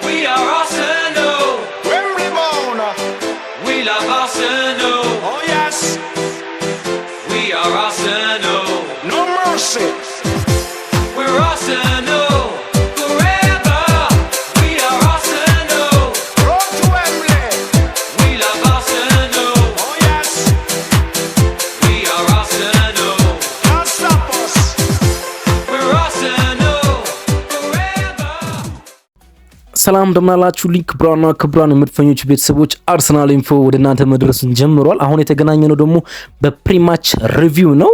We are Arsenal. Wembley bound. We love Arsenal. Oh yes. We are Arsenal. No mercy. We're Arsenal forever. We are Arsenal. Road to Wembley. We love Arsenal. Oh yes. We are Arsenal. Can't stop us. We're Arsenal forever. ሰላም እንደምናላችሁ ሊክ ብራና ክብራን የምትፈኞች ቤተሰቦች አርሰናል ኢንፎ ወደ እናንተ መድረሱን ጀምሯል። አሁን የተገናኘነው ደግሞ በፕሪማች ሪቪው ነው።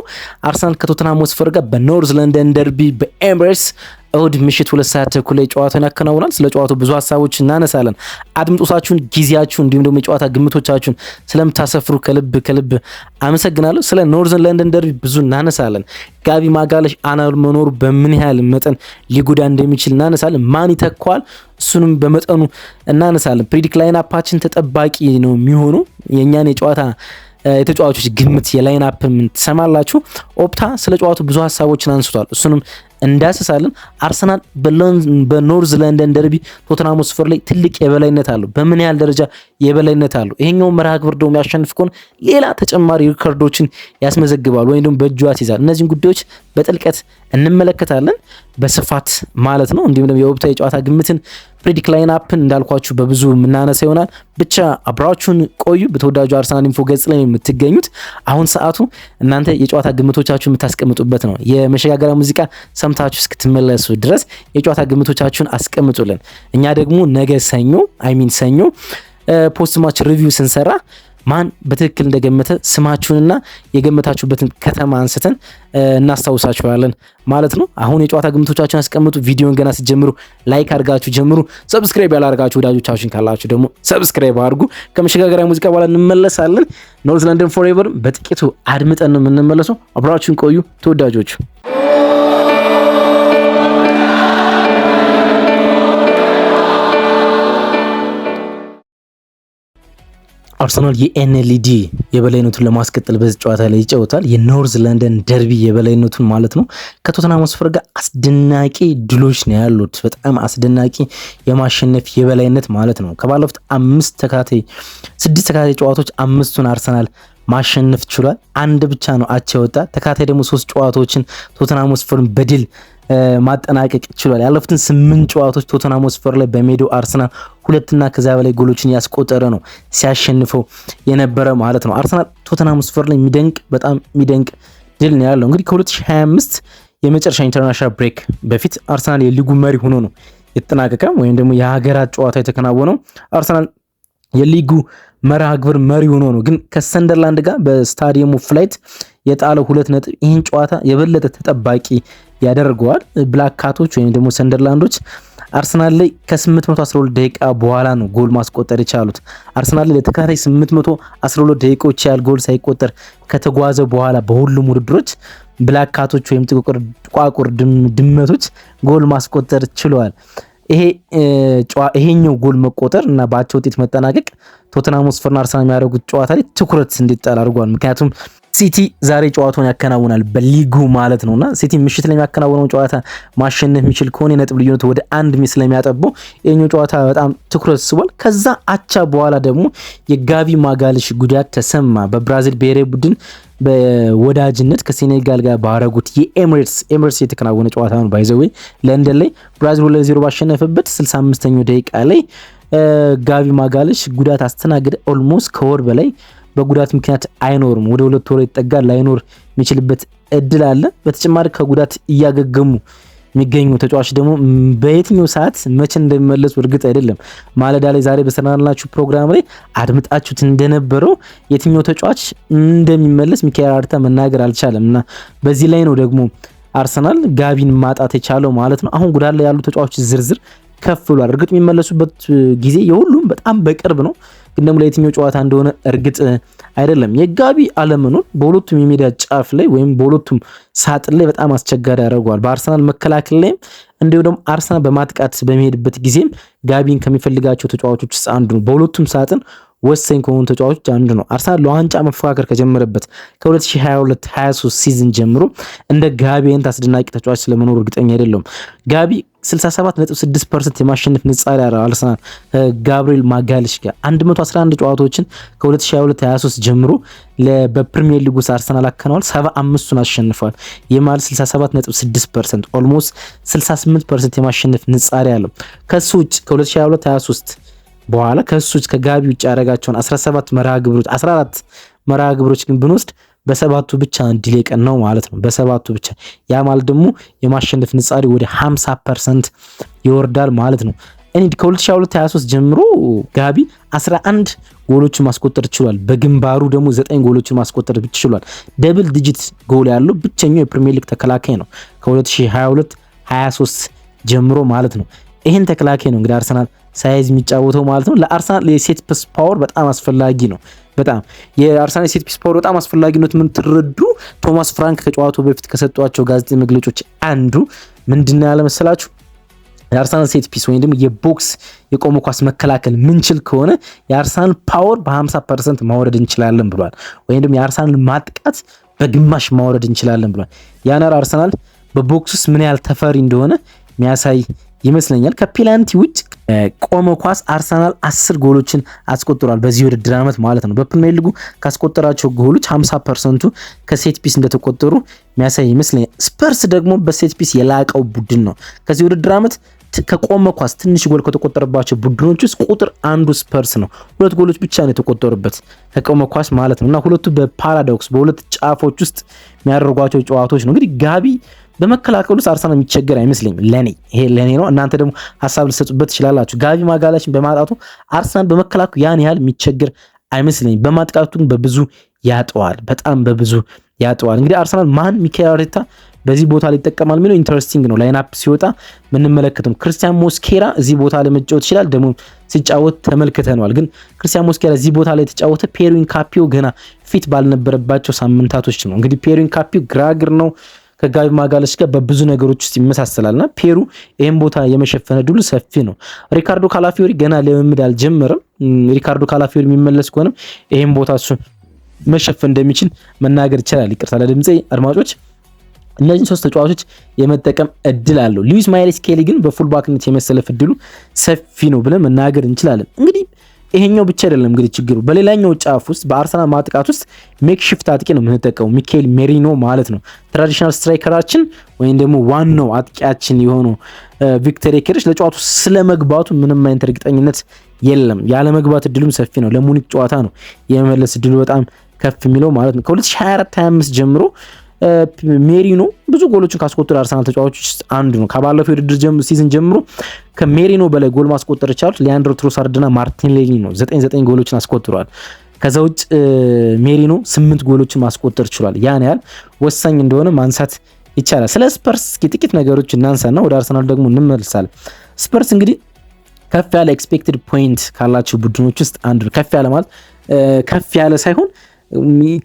አርሰናል ከቶተንሃም ሆትስፐር ጋር በኖርዝ ለንደን ደርቢ በኤምሬትስ እሁድ ምሽት 2 ሰዓት ተኩል ላይ ጨዋታውን ያከናውናል። ስለ ጨዋታው ብዙ ሀሳቦች እናነሳለን። አድምጦሳችሁን ጊዜያችሁን እንዲሁም ደግሞ የጨዋታ ግምቶቻችሁን ስለምታሰፍሩ ከልብ አመሰግናለሁ። ስለ ኖርዝ ለንደን ደርቢ ብዙ እናነሳለን። ጋቢ ማጋለሽ አለመኖሩ በምን ያህል መጠን ሊጎዳ እንደሚችል እናነሳለን። ማን ይተካዋል እሱንም በመጠኑ እናነሳለን። ፕሪዲክት ላይን አፓችን ተጠባቂ ነው የሚሆነው የኛን የጨዋታ የተጫዋቾች ግምት የላይን አፕ ምን ትሰማላችሁ። ኦፕታ ስለ ጨዋታው ብዙ ሀሳቦችን አንስቷል። እሱንም እንዳስሳለን። አርሰናል በኖርዝ ለንደን ደርቢ ቶተንሃም ሆትስፐር ላይ ትልቅ የበላይነት አለው። በምን ያህል ደረጃ የበላይነት አለው? ይሄኛው መርሃ ግብር ደግሞ ያሸንፍ ከሆነ ሌላ ተጨማሪ ሪከርዶችን ያስመዘግባል ወይም ደግሞ በእጁ ያስይዛል። እነዚህን ጉዳዮች በጥልቀት እንመለከታለን በስፋት ማለት ነው። እንዲሁም ደግሞ የኦፕታ የጨዋታ ግምትን ፕሪዲክት ላይን አፕን እንዳልኳችሁ በብዙ የምናነሳ ይሆናል። ብቻ አብራችሁን ቆዩ። በተወዳጁ አርሰናል ኢንፎ ገጽ ላይ የምትገኙት አሁን ሰዓቱ እናንተ የጨዋታ ግምቶቻችሁን የምታስቀምጡበት ነው። የመሸጋገሪያ ሙዚቃ ሰምታችሁ እስክትመለሱ ድረስ የጨዋታ ግምቶቻችሁን አስቀምጡልን። እኛ ደግሞ ነገ ሰኞ ፖስት ማች ሪቪው ስንሰራ ማን በትክክል እንደገመተ ስማችሁንና የገመታችሁበትን ከተማ አንስተን እናስታውሳችኋለን ማለት ነው። አሁን የጨዋታ ግምቶቻችሁን አስቀምጡ። ቪዲዮን ገና ስትጀምሩ ላይክ አድርጋችሁ ጀምሩ። ሰብስክራይብ ያላደርጋችሁ ወዳጆቻችን ካላችሁ ደግሞ ሰብስክራይብ አድርጉ። ከመሸጋገሪያ ሙዚቃ በኋላ እንመለሳለን። ኖርዝ ለንደን ፎሬቨር በጥቂቱ አድምጠን ነው የምንመለሰው። አብራችሁን ቆዩ ተወዳጆች። አርሰናል የኤንኤልዲ የበላይነቱን ለማስቀጠል በዚህ ጨዋታ ላይ ይጫወታል። የኖርዝ ለንደን ደርቢ የበላይነቱን ማለት ነው። ከቶተንሃም ሆትስፐር ጋር አስደናቂ ድሎች ነው ያሉት። በጣም አስደናቂ የማሸነፍ የበላይነት ማለት ነው። ከባለፉት 6 ተከታታይ ጨዋታዎች 5ቱን አርሰናል ማሸነፍ ችሏል። አንድ ብቻ ነው አቻ የወጣ። ተከታታይ ደግሞ 3 ጨዋታዎችን ቶተንሃም ሆትስፐርን በድል ማጠናቀቅ ችሏል። ያለፉትን 8 ጨዋታዎች ቶተንሃም ሆትስፐር ላይ በሜዳው አርሰናል 2 ከዛ በላይ ጎሎችን ያስቆጠረ ነው ሲያሸንፈው የነበረ ማለት ነው። አርሰናል ቶተንሃም ሆትስፐር ላይ በጣም የሚደንቅ ድል ነው ያለው። እንግዲህ ከ2025 የመጨረሻ ኢንተርናሽናል ብሬክ በፊት አርሰናል የሊጉ መሪ ሆኖ ነው የተጠናቀቀ ወይም ደግሞ የሀገራት ጨዋታ የተከናወነው። አርሰናል የሊጉ መርሃ ግብር መሪ ሆኖ ነው ግን ከሰንደርላንድ ጋር በስታዲየሙ ፍላይት የጣለው 2 ነጥብ ይህን ጨዋታ የበለጠ ተጠባቂ ያደርገዋል። ብላክ ካቶች ወይም ደግሞ ሰንደርላንዶች አርሰናል ላይ ከ812 ደቂቃ በኋላ ነው ጎል ማስቆጠር የቻሉት። አርሰናል ላይ ለተከታታይ 812 ደቂቃዎች ያህል ጎል ሳይቆጠር ከተጓዘ በኋላ በሁሉም ውድድሮች ብላክ ካቶች ወይም ጥቋቁር ድመቶች ጎል ማስቆጠር ችለዋል። ይሄኛው ጎል መቆጠር እና በአቻ ውጤት መጠናቀቅ ቶተንሃም ሆትስፐርና አርሰናል የሚያደርጉት ጨዋታ ላይ ትኩረት እንዲጣል አድርጓል። ምክንያቱም ሲቲ ዛሬ ጨዋታውን ያከናውናል በሊጉ ማለት ነውና ሲቲ ምሽት ላይ የሚያከናውነው ጨዋታ ማሸነፍ የሚችል ከሆነ የነጥብ ልዩነቱ ወደ 1 ስለሚያጠበው የኛው ጨዋታ በጣም ትኩረት ስቧል። ከዛ አቻ በኋላ ደግሞ የጋቢ ማጋለሽ ጉዳት ተሰማ። በብራዚል ብሔራዊ ቡድን በወዳጅነት ከሴኔጋል ጋር ባረጉት የኤምሬትስ የተከናወነ ጨዋታ ነው። ባይዘዌ ለንደን ላይ ብራዚል 2-0 ባሸነፈበት 65ኛው ደቂቃ ላይ ጋቢ ማጋለሽ ጉዳት አስተናገደ። ኦልሞስት ከወር በላይ በጉዳት ምክንያት አይኖርም። ወደ 2 ወር ይጠጋል። ላይኖር የሚችልበት እድል አለ። በተጨማሪ ከጉዳት እያገገሙ የሚገኙ ተጫዋች ደግሞ በየትኛው ሰዓት መቼ እንደሚመለሱ እርግጥ አይደለም። ማለዳ ላይ ዛሬ በሰናናችሁ ፕሮግራም ላይ አድምጣችሁት እንደነበረው የትኛው ተጫዋች እንደሚመለስ ሚካኤል አርቴታ መናገር አልቻለም እና በዚህ ላይ ነው ደግሞ አርሰናል ጋቢን ማጣት የቻለው ማለት ነው። አሁን ጉዳት ላይ ያሉ ተጫዋቾች ዝርዝር ከፍ ብሏል። እርግጥ የሚመለሱበት ጊዜ የሁሉም በጣም በቅርብ ነው፣ ግን ደግሞ ለየትኛው ጨዋታ እንደሆነ እርግጥ አይደለም። የጋቢ አለመኖር በሁለቱም የሜዳ ጫፍ ላይ ወይም በሁለቱም ሳጥን ላይ በጣም አስቸጋሪ ያደርገዋል። በአርሰናል መከላከል ላይም እንዲሁ ደግሞ አርሰናል በማጥቃት በሚሄድበት ጊዜም ጋቢን ከሚፈልጋቸው ተጫዋቾች ውስጥ አንዱ ነው። በሁለቱም ሳጥን ወሳኝ ከሆኑ ተጫዋቾች አንዱ ነው። አርሰናል ለዋንጫ መፎካከር ከጀመረበት ከ2022-23 ሲዝን ጀምሮ እንደ ጋቢ አይነት አስደናቂ ተጫዋች ስለመኖሩ እርግጠኛ አይደለም። ጋቢ 67.6% የማሸነፍ ንጻሬ ያለው አርሰናል ከጋብሪኤል ማጋሊሽ ጋር 111 ጨዋታዎችን ከ2022-23 ጀምሮ በፕሪሚየር ሊግ ውስጥ አርሰናል አከናውኗል። 75ቱን አሸንፏል። የማል 67.6% ኦልሞስት 68% የማሸነፍ ንጻሬ ያለው ከሱ ውጭ ከ2022-23 በኋላ ከሱ ውጭ ከጋቢ ውጭ ያደረጋቸውን 14 መርሃ ግብሮች ግን ብንወስድ በሰባቱ ብቻ ድል የቀን ነው ማለት ነው። በሰባቱ ብቻ ያ ማለት ደግሞ የማሸነፍ ንጻሬ ወደ 50% ይወርዳል ማለት ነው። እኔ ከ2022-23 ጀምሮ ጋቢ 11 ጎሎችን ማስቆጠር ችሏል። በግንባሩ ደግሞ 9 ጎሎችን ማስቆጠር ችሏል። ደብል ዲጂት ጎል ያለው ብቸኛው የፕሪሚየር ሊግ ተከላካይ ነው ከ2022-23 ጀምሮ ማለት ነው። ይሄን ተከላካይ ነው እንግዲህ አርሰናል ሳይዝ የሚጫወተው ማለት ነው። ለአርሰናል የሴት ፒስ ፓወር በጣም አስፈላጊ ነው። በጣም የአርሰናል የሴት ፒስ ፓወር በጣም አስፈላጊነት ምን ትረዱ ቶማስ ፍራንክ ከጨዋታው በፊት ከሰጧቸው ጋዜጣዊ መግለጫዎች አንዱ ምንድነው ያለ መሰላችሁ? የአርሰናል ሴት ፒስ ወይም ደግሞ የቦክስ የቆመ ኳስ መከላከል ምንችል ከሆነ የአርሰናል ፓወር በ50% ማውረድ እንችላለን ብሏል። ወይም ደግሞ የአርሰናል ማጥቃት በግማሽ ማውረድ እንችላለን ብሏል። ያናር አርሰናል በቦክስ ውስጥ ምን ያህል ተፈሪ እንደሆነ የሚያሳይ ይመስለኛል። ከፔናልቲ ውጭ ቆመ ኳስ አርሰናል 10 ጎሎችን አስቆጥሯል በዚህ ውድድር ዓመት ማለት ነው። በፕሪሚየር ሊጉ ካስቆጠራቸው ጎሎች 50%ቱ ከሴት ፒስ እንደተቆጠሩ የሚያሳይ ይመስለኛል። ስፐርስ ደግሞ በሴት ፒስ የላቀው ቡድን ነው። ከዚህ ውድድር ዓመት ከቆመ ኳስ ትንሽ ጎል ከተቆጠረባቸው ቡድኖች ውስጥ ቁጥር አንዱ ስፐርስ ነው። 2 ጎሎች ብቻ ነው የተቆጠሩበት ከቆመ ኳስ ማለት ነው። እና ሁለቱ በፓራዶክስ በሁለት ጫፎች ውስጥ የሚያደርጓቸው ጨዋታዎች ነው። እንግዲህ ጋቢ በመከላከል ውስጥ አርሰናል የሚቸገር አይመስለኝም። ይሄ ለኔ ነው። እናንተ ደግሞ ሀሳብ ልትሰጡበት ትችላላችሁ። ጋቢ ማጋላችን በማጣቱ አርሰናል በመከላከሉ ያን ያህል የሚቸገር አይመስለኝም። በማጥቃቱ በብዙ ያጠዋል፣ በጣም በብዙ ያጠዋል። እንግዲህ አርሰናል ማን ሚካኤል አርቴታ በዚህ ቦታ ላይ ይጠቀማል የሚለው ኢንተረስቲንግ ነው። ላይን አፕ ሲወጣ ምንመለከተው ክርስቲያን ሞስኬራ እዚህ ቦታ ላይ መጫወት ይችላል። ደግሞ ሲጫወት ተመልክተናል። ግን ክርስቲያን ሞስኬራ እዚህ ቦታ ላይ የተጫወተ ፔሪን ካፒዮ ገና ፊት ባልነበረባቸው ሳምንታቶች ነው። እንግዲህ ፔሪን ካፒዮ ግራግር ነው ከጋቢ ማጋለሽ ጋር በብዙ ነገሮች ውስጥ ይመሳሰላልና ፔሩ ይሄን ቦታ የመሸፈነ ድሉ ሰፊ ነው። ሪካርዶ ካላፊዮሪ ገና ልምምድ አልጀመረም። ሪካርዶ ካላፊዮሪ የሚመለስ ከሆነም ይሄን ቦታ እሱ መሸፈን እንደሚችል መናገር ይችላል። ይቅርታ ለድምጼ አድማጮች። እነዚህ ሶስት ተጫዋቾች የመጠቀም እድል አለው። ሉዊስ ማይልስ ስኬሊ ግን በፉልባክነት የመሰለፍ እድሉ ሰፊ ነው ብለን መናገር እንችላለን። እንግዲህ ይሄኛው ብቻ አይደለም እንግዲህ ችግሩ። በሌላኛው ጫፍ ውስጥ በአርሰናል ማጥቃት ውስጥ ሜክሺፍት አጥቂ ነው የምንጠቀመው፣ ሚካኤል ሜሪኖ ማለት ነው። ትራዲሽናል ስትራይከራችን ወይም ደግሞ ዋናው አጥቂያችን የሆነው ቪክተር ዮኬሬሽ ለጨዋታው ስለመግባቱ ምንም አይነት እርግጠኝነት የለም። ያለ መግባት እድሉም ሰፊ ነው። ለሙኒክ ጨዋታ ነው የመመለስ እድሉ በጣም ከፍ የሚለው ማለት ነው። ከ2024-25 ጀምሮ ሜሪኖ ብዙ ጎሎችን ካስቆጠሩ አርሰናል ተጫዋቾች ውስጥ አንዱ ነው። ከባለፈው የውድድር ሲዝን ጀምሮ ከሜሪኖ በላይ ጎል ማስቆጠር የቻሉት ሊያንድሮ ትሮሳርድና ማርቲኔሊ ነው። 9 ጎሎችን አስቆጥሯል። ከዛ ውጭ ሜሪኖ 8 ጎሎችን ማስቆጠር ችሏል። ያን ያህል ወሳኝ እንደሆነ ማንሳት ይቻላል። ስለ ስፐርስ ጥቂት ነገሮች እናንሳና ወደ አርሰናል ደግሞ እንመልሳለን። ስፐርስ እንግዲህ ከፍ ያለ ኤክስፔክትድ ፖይንት ካላቸው ቡድኖች ውስጥ አንዱ ነው። ከፍ ያለ ማለት ከፍ ያለ ሳይሆን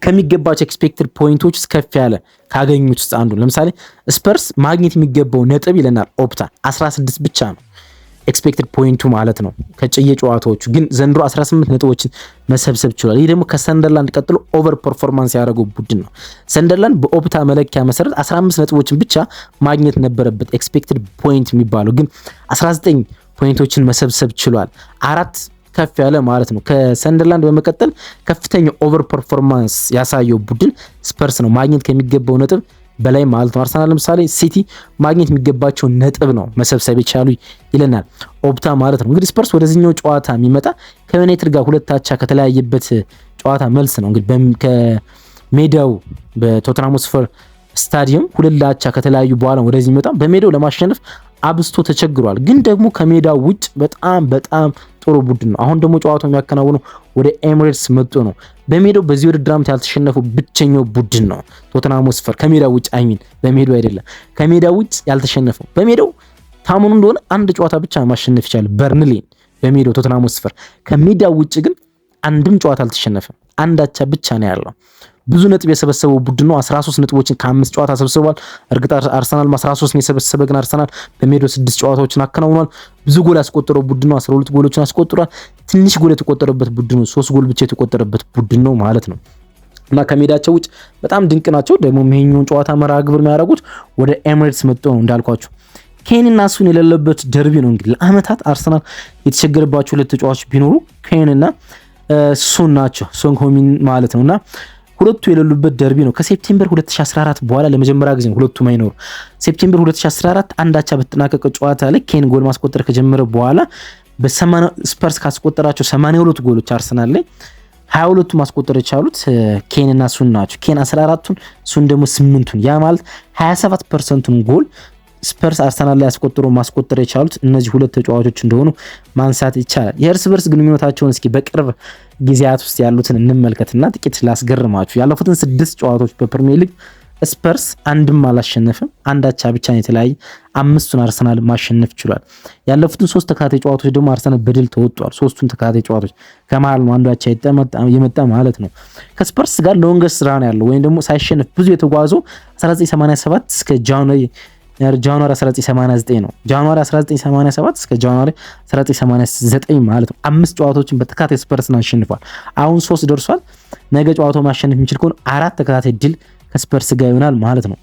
ከሚገባቸው ኤክስፔክትድ ፖይንቶች ውስጥ ከፍ ያለ ካገኙት ውስጥ አንዱ። ለምሳሌ ስፐርስ ማግኘት የሚገባው ነጥብ ይለናል ኦፕታ 16 ብቻ ነው ኤክስፔክትድ ፖይንቱ ማለት ነው ከጨየ ጨዋታዎቹ። ግን ዘንድሮ 18 ነጥቦችን መሰብሰብ ችሏል። ይህ ደግሞ ከሰንደርላንድ ቀጥሎ ኦቨር ፐርፎርማንስ ያደረገው ቡድን ነው። ሰንደርላንድ በኦፕታ መለኪያ መሰረት 15 ነጥቦችን ብቻ ማግኘት ነበረበት ኤክስፔክትድ ፖይንት የሚባለው፣ ግን 19 ፖይንቶችን መሰብሰብ ችሏል። 4 ከፍ ያለ ማለት ነው። ከሰንደርላንድ በመቀጠል ከፍተኛ ኦቨር ፐርፎርማንስ ያሳየው ቡድን ስፐርስ ነው፣ ማግኘት ከሚገባው ነጥብ በላይ ማለት ነው። አርሰናል ለምሳሌ ሲቲ ማግኘት የሚገባቸው ነጥብ ነው መሰብሰብ የቻሉ ይለናል ኦፕታ ማለት ነው። እንግዲህ ስፐርስ ወደዚህኛው ጨዋታ የሚመጣ ከዩናይትድ ጋር 2 አቻ ከተለያየበት ጨዋታ መልስ ነው። እንግዲህ ከሜዳው በቶተንሃም ሆትስፐር ስታዲየም 2 አቻ ከተለያዩ በኋላ ወደዚህ የሚመጣ በሜዳው ለማሸነፍ አብስቶ ተቸግሯል። ግን ደግሞ ከሜዳው ውጭ በጣም ጥሩ ቡድን ነው። አሁን ደግሞ ጨዋታው የሚያከናውነው ወደ ኤሚሬትስ መጥቶ ነው። በሜዳው በዚህ ውድድር ዓመት ያልተሸነፈው ብቸኛው ቡድን ነው ቶተንሃም ሆትስፐር። ከሜዳው ውጭ በሜዳው አይደለም፣ ከሜዳው ውጭ ያልተሸነፈው። በሜዳው ታሙኑ እንደሆነ አንድ ጨዋታ ብቻ ማሸነፍ ይችላል፣ በርንሌን በሜዳው ቶተንሃም ሆትስፐር። ከሜዳው ውጭ ግን አንድም ጨዋታ አልተሸነፈም፣ አንድ አቻ ብቻ ነው ያለው። ብዙ ነጥብ የሰበሰበው ቡድን ነው። 13 ነጥቦችን ከ5 ጨዋታ ሰብስቧል። እርግጥ አርሰናል 13 ነው የሰበሰበ፣ ግን አርሰናል በሜዳው 6 ጨዋታዎችን አከናውኗል። ብዙ ጎል ያስቆጠረው ቡድን ነው። 12 ጎሎችን አስቆጥሯል። ትንሽ ጎል የተቆጠረበት ቡድን ነው። 3 ጎል ብቻ የተቆጠረበት ቡድን ነው ማለት ነው። እና ከሜዳቸው ውጭ በጣም ድንቅ ናቸው። ደግሞ ይሄኛውን ጨዋታ መርሃ ግብር የሚያደርጉት ወደ ኤሚሬትስ መጥተው ነው እንዳልኳችሁ። ኬን እና ሱን የሌለበት ደርቢ ነው። እንግዲህ ለአመታት አርሰናል የተቸገረባቸው ሁለት ተጫዋቾች ቢኖሩ ኬን እና ሱን ናቸው። ሶን ሆሚን ማለት ነውና ሁለቱ የሌሉበት ደርቢ ነው። ከሴፕቴምበር 2014 በኋላ ለመጀመሪያ ጊዜ ሁለቱም አይኖሩ። ሴፕቴምበር 2014 አንዳቻ በተጠናቀቀ ጨዋታ ላይ ኬን ጎል ማስቆጠር ከጀመረ በኋላ ስፐርስ ካስቆጠራቸው 82 ጎሎች አርሰናል ላይ 22ቱ ማስቆጠር የቻሉት ኬን እና ሱን ናቸው። ኬን 14ቱን ሱን ደግሞ 8ቱን። ያ ማለት 27% ጎል ስፐርስ አርሰናል ላይ ማስቆጠር የቻሉት እነዚህ ሁለት ተጫዋቾች እንደሆኑ ማንሳት ይቻላል። የእርስ በርስ ግንኙነታቸውን እስኪ በቅርብ ጊዜያት ውስጥ ያሉትን እንመልከትና ጥቂት ላስገርማችሁ። ያለፉትን 6 ጨዋታዎች በፕሪሚየር ሊግ ስፐርስ አንድም አላሸነፈም። አንዳቻ ብቻ ነው የተለያየ። 5ቱን አርሰናል ማሸነፍ ችሏል። ያለፉትን 3 ተከታታይ ጨዋታዎች ደግሞ አርሰናል በድል ተወጥቷል። 3ቱን ተከታታይ ጨዋታዎች ከመሃል ነው አንዳቻ የመጣ ማለት ነው። ከስፐርስ ጋር ሎንገስት ራን ያለው ወይም ደግሞ ሳይሸነፍ ብዙ የተጓዘው 1987 እስከ ጃንዋሪ 1989 ነው። ጃንዋሪ 1987 እስከ ጃንዋሪ 1989 ማለት ነው። 5 ጨዋታዎችን በተከታታይ ስፐርስን አሸንፏል። አሁን 3 ደርሷል። ነገ ጨዋታው ማሸነፍ የሚችል ከሆነ 4 ተከታታይ ድል ከስፐርስ ጋር ይሆናል ማለት ነው።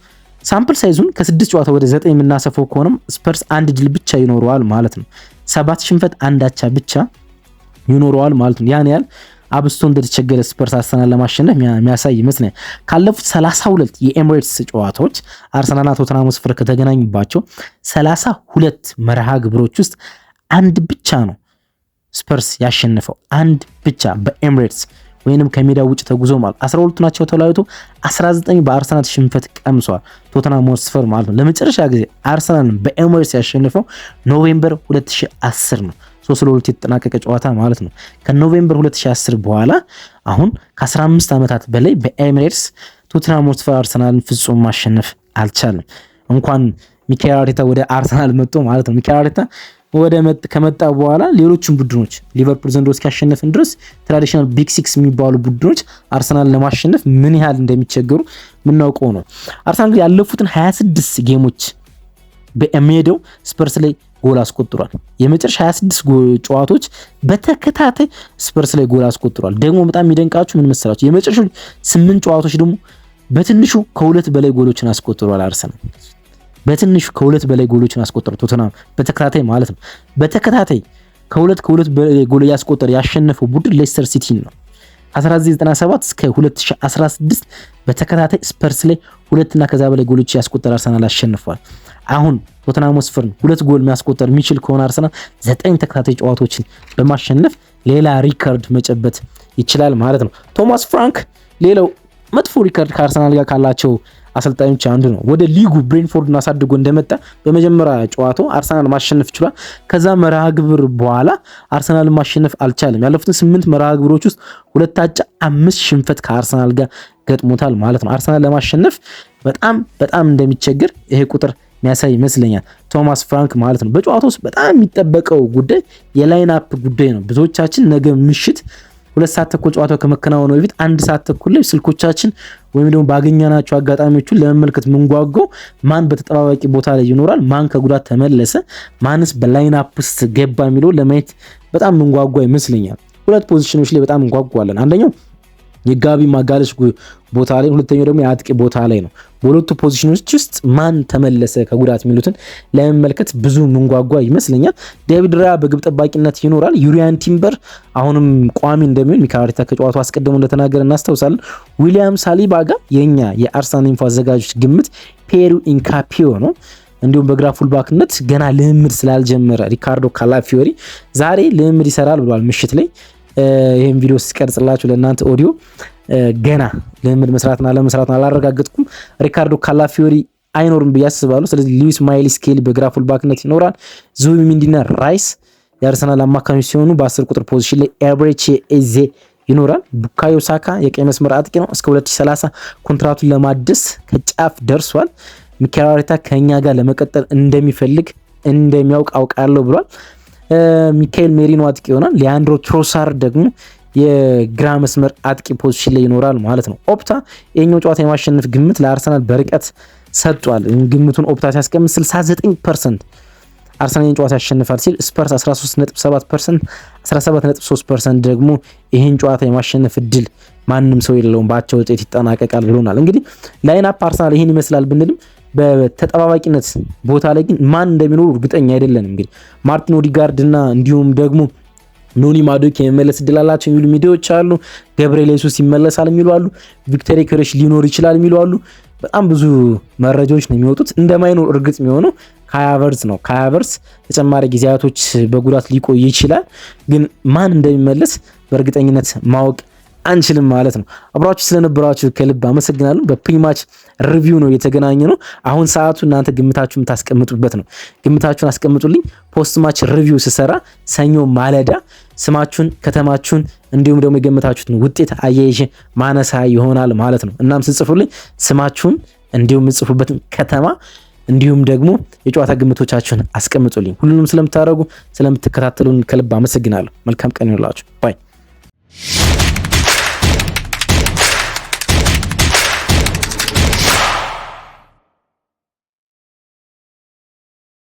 ሳምፕል ሳይዙን ከ6 ጨዋታ ወደ 9 የምናሰፈው ከሆነም ስፐርስ 1 ድል ብቻ ይኖረዋል ማለት ነው። 7 ሽንፈት፣ 1 አቻ ብቻ ይኖረዋል ማለት ነው። ያን ያህል አብስቶ እንደተቸገረ ስፐርስ አርሰናል ለማሸነፍ የሚያሳይ ይመስላል። ካለፉት 32 የኤሚሬትስ ጨዋታዎች አርሰናልና ቶተንሃም ስፐር ከተገናኙባቸው 32 መርሃ ግብሮች ውስጥ አንድ ብቻ ነው ስፐርስ ያሸነፈው። አንድ ብቻ በኤሚሬትስ ወይንም ከሜዳ ውጭ ተጉዞ ማለት 12 ናቸው ተለያይቶ 19 በአርሰናል ሽንፈት ቀምሷል ቶተንሃም ስፐር ማለት ነው። ለመጨረሻ ጊዜ አርሰናልን በኤሚሬትስ ያሸነፈው ኖቬምበር 2010 ነው። 3-2 የተጠናቀቀ ጨዋታ ማለት ነው። ከኖቬምበር 2010 በኋላ አሁን ከ15 ዓመታት በላይ በኤሚሬትስ ቶተንሃም ስፐር አርሰናልን ፍጹም ማሸነፍ አልቻለም። እንኳን ሚካኤል አርቴታ ወደ አርሰናል መጥቶ ማለት ነው። ሚካኤል አርቴታ ከመጣ በኋላ ሌሎችን ቡድኖች ሊቨርፑል ዘንድሮ እስኪያሸነፍን ድረስ ትራዲሽናል ቢግ ሲክስ የሚባሉ ቡድኖች አርሰናል ለማሸነፍ ምን ያህል እንደሚቸገሩ የምናውቀው ነው። አርሰናል ያለፉትን 26 ጌሞች በሜዳው ስፐርስ ላይ ጎል አስቆጥሯል። የመጨረሻ 26 ጨዋታዎች በተከታታይ ስፐርስ ላይ ጎል አስቆጥሯል። ደግሞ በጣም የሚደንቃችሁ ምን መሰላችሁ? የመጨረሻው 8 ጨዋታዎች ደግሞ በትንሹ ከ2 በላይ ጎሎችን አስቆጥሯል አርሰናል። በትንሹ ከ2 በላይ ጎሎችን አስቆጥሯል ቶተንሃም በተከታታይ ማለት ነው። በተከታታይ ከ2 በላይ ጎል ያስቆጠረ ያሸነፈው ቡድን ሌስተር ሲቲ ነው። 1997 እስከ 2016 በተከታታይ ስፐርስ ላይ 2 እና ከዛ በላይ ጎሎች ያስቆጠረ አርሰናል አሸንፏል። አሁን ቶተንሃም ስፐር 2 ጎል የሚያስቆጠር የሚችል ከሆነ አርሰናል 9 ተከታታይ ጨዋታዎችን በማሸነፍ ሌላ ሪከርድ መጨበጥ ይችላል ማለት ነው። ቶማስ ፍራንክ ሌላው መጥፎ ሪከርድ ከአርሰናል ጋር ካላቸው አሰልጣኞች አንዱ ነው። ወደ ሊጉ ብሬንፎርድን አሳድጎ እንደመጣ በመጀመሪያ ጨዋታው አርሰናል ማሸነፍ ችሏል። ከዛ መርሃ ግብር በኋላ አርሰናል ማሸነፍ አልቻለም። ያለፉትን 8 መርሃ ግብሮች ውስጥ 2 አቻ 5 ሽንፈት ከአርሰናል ጋር ገጥሞታል ማለት ነው። አርሰናል ለማሸነፍ በጣም እንደሚቸገር ይሄ ቁጥር የሚያሳይ ይመስለኛል ቶማስ ፍራንክ ማለት ነው። በጨዋታው ውስጥ በጣም የሚጠበቀው ጉዳይ የላይን አፕ ጉዳይ ነው። ብዙዎቻችን ነገ ምሽት 2 ሰዓት ተኩል ጨዋታው ከመከናወኑ በፊት 1 ሰዓት ተኩል ላይ ስልኮቻችን ወይም ደግሞ ባገኘናቸው አጋጣሚዎችን ለመመልከት ምንጓጓው ማን በተጠባባቂ ቦታ ላይ ይኖራል፣ ማን ከጉዳት ተመለሰ፣ ማንስ በላይን አፕ ውስጥ ገባ የሚለው ለማየት በጣም ምንጓጓ ይመስለኛል። 2 ፖዚሽኖች ላይ በጣም እንጓጓለን። አንደኛው የጋቢ ማጋለሽ ቦታ ላይ፣ ሁለተኛው ደግሞ የአጥቂ ቦታ ላይ ነው። በሁለቱ ፖዚሽኖች ውስጥ ማን ተመለሰ ከጉዳት የሚሉትን ለመመልከት ብዙ ምንጓጓ ይመስለኛል። ዴቪድ ራያ በግብ ጠባቂነት ይኖራል። ዩሪያን ቲምበር አሁንም ቋሚ እንደሚሆን ሚካኤል አርቴታ ከጨዋታው አስቀድሞ እንደተናገረ እናስታውሳለን። ዊሊያም ሳሊባ ጋር የኛ የአርሰናል ኢንፎ አዘጋጆች ግምት ፔሩ ኢንካፒዮ ነው። እንዲሁም በግራ ፉልባክነት ገና ልምምድ ስላልጀመረ ሪካርዶ ካላፊዮሪ ዛሬ ልምምድ ይሰራል ብሏል ምሽት ላይ። ይሄን ቪዲዮ ሲቀርጽላችሁ ለእናንተ ኦዲዮ ገና ልምምድ መስራትና ለመስራትና አላረጋግጥኩም። ሪካርዶ ካላፊዮሪ አይኖርም ብዬ አስባለሁ። ስለዚህ ሉዊስ ማይሊ ስኬሊ በግራ ፉልባክነት ይኖራል። ዙቢሜንዲና ራይስ የአርሰናል አማካኞች ሲሆኑ በ10 ቁጥር ፖዚሽን ላይ ኤብሬቺ ኤዜ ይኖራል። ቡካዮ ሳካ የቀይ መስመር አጥቂ ነው። እስከ 2030 ኮንትራቱን ለማደስ ከጫፍ ደርሷል። ሚካኤል አርቴታ ከኛ ጋር ለመቀጠል እንደሚፈልግ እንደሚያውቅ አውቃለሁ ብሏል። ሚካኤል ሜሪኖ አጥቂ ይሆናል። ሊያንድሮ ትሮሳርድ ደግሞ የግራ መስመር አጥቂ ፖዚሽን ላይ ይኖራል ማለት ነው። ኦፕታ የኛው ጨዋታ የማሸነፍ ግምት ለአርሰናል በርቀት ሰጥቷል። ግምቱን ኦፕታ ሲያስቀምጥ 69% አርሰናል ጨዋታ ያሸንፋል ሲል፣ ስፐርስ 13.7%፣ 17.3% ደግሞ ይህን ጨዋታ የማሸነፍ እድል ማንም ሰው የለውም በአቻ ውጤት ይጠናቀቃል ብሎናል። እንግዲህ ላይን አፕ አርሰናል ይህን ይመስላል ብንልም በተጠባባቂነት ቦታ ላይ ግን ማን እንደሚኖሩ እርግጠኛ አይደለንም። እንግዲህ ማርቲን ኦዲጋርድ እና እንዲሁም ደግሞ ኖኒ ማዱኬ የመመለስ እድል አላቸው የሚሉ ሚዲያዎች አሉ። ገብርኤል ሱስ ይመለሳል የሚሉ አሉ። ቪክተር ዮኬሬሽ ሊኖር ይችላል የሚሉ አሉ። በጣም ብዙ መረጃዎች ነው የሚወጡት። እንደማይኖር እርግጥ የሚሆነው ካይ ሃቨርትዝ ነው። ካይ ሃቨርትዝ ተጨማሪ ጊዜያቶች በጉዳት ሊቆይ ይችላል፣ ግን ማን እንደሚመለስ በእርግጠኝነት ማወቅ አንችልም ማለት ነው። አብራችሁ ስለነበራችሁ ከልብ አመሰግናለሁ። በፕሪማች ሪቪው ነው የተገናኘ ነው። አሁን ሰዓቱ እናንተ ግምታችሁን የምታስቀምጡበት ነው። ግምታችሁን አስቀምጡልኝ። ፖስት ማች ሪቪው ስሰራ ሰኞ ማለዳ ስማችሁን፣ ከተማችሁን እንዲሁም ደግሞ የገምታችሁትን ውጤት አያይዤ ማነሳ ይሆናል ማለት ነው። እናም ስጽፉልኝ ስማችሁን እንዲሁም የምጽፉበትን ከተማ እንዲሁም ደግሞ የጨዋታ ግምቶቻችሁን አስቀምጡልኝ። ሁሉንም ስለምታደርጉ ስለምትከታተሉን ከልብ አመሰግናለሁ። መልካም ቀን ይሁንላችሁ። ባይ